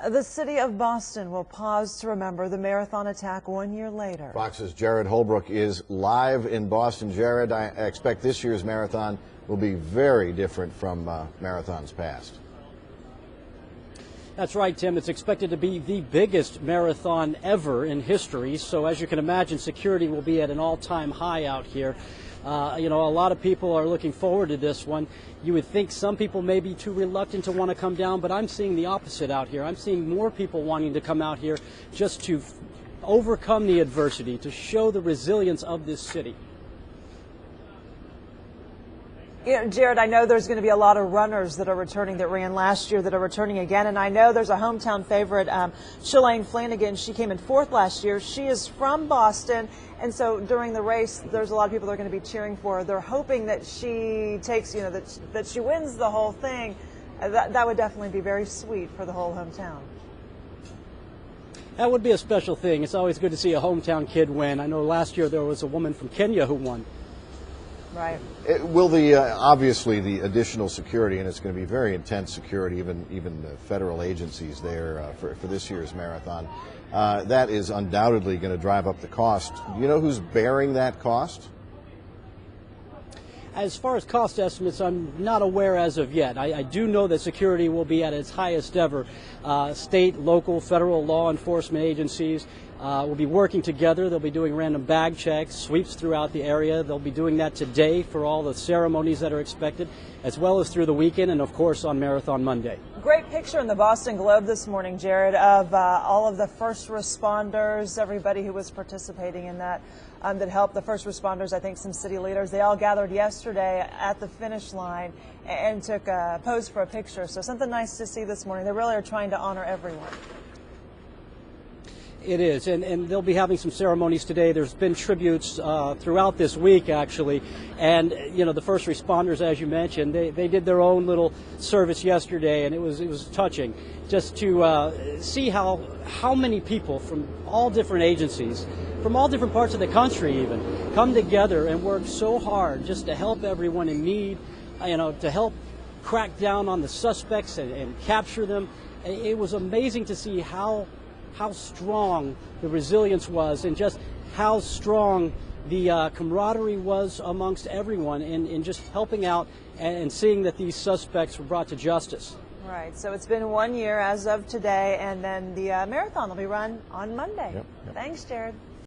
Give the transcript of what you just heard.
The city of Boston will pause to remember the marathon attack 1 year later. Fox's Jared Holbrook is live in Boston. Jared, I expect this year's marathon will be very different from marathons past. That's right, Tim. It's expected to be the biggest marathon ever in history. So as you can imagine, security will be at an all-time high out here. A lot of people are looking forward to this one. You would think some people may be too reluctant to want to come down, but I'm seeing the opposite out here. I'm seeing more people wanting to come out here just to overcome the adversity, to show the resilience of this city. Jared, I know there's going to be a lot of runners that are returning that ran last year that are returning again. And I know there's a hometown favorite, Shalane Flanagan. She came in 4th last year. She is from Boston. And so during the race, there's a lot of people that are going to be cheering for her. They're hoping that she takes, that she wins the whole thing. That would definitely be very sweet for the whole hometown. That would be a special thing. It's always good to see a hometown kid win. I know last year there was a woman from Kenya who won. Right. Will obviously the additional security, and it's going to be very intense security, even the federal agencies there for this year's marathon, that is undoubtedly going to drive up the cost. Do you know who's bearing that cost? As far as cost estimates, I'm not aware as of yet. I do know that security will be at its highest ever. State, local, federal law enforcement agencies will be working together. They'll be doing random bag checks, sweeps throughout the area. They'll be doing that today for all the ceremonies that are expected, as well as through the weekend and, of course, on Marathon Monday. Great picture in the Boston Globe this morning, Jared, of all of the first responders, everybody who was participating in that helped the first responders, I think some city leaders. They all gathered yesterday at the finish line and took a pose for a picture. So something nice to see this morning. They really are trying to honor everyone. It is, and they'll be having some ceremonies today. There's been tributes throughout this week, actually, and the first responders, as you mentioned, they did their own little service yesterday, and it was touching just to see how many people from all different agencies, from all different parts of the country even, come together and work so hard just to help everyone in need, to help crack down on the suspects and capture them. It was amazing to see how strong the resilience was and just how strong the camaraderie was amongst everyone in just helping out and seeing that these suspects were brought to justice. Right. So it's been 1 year as of today, and then the marathon will be run on Monday. Yep. Thanks, Jared.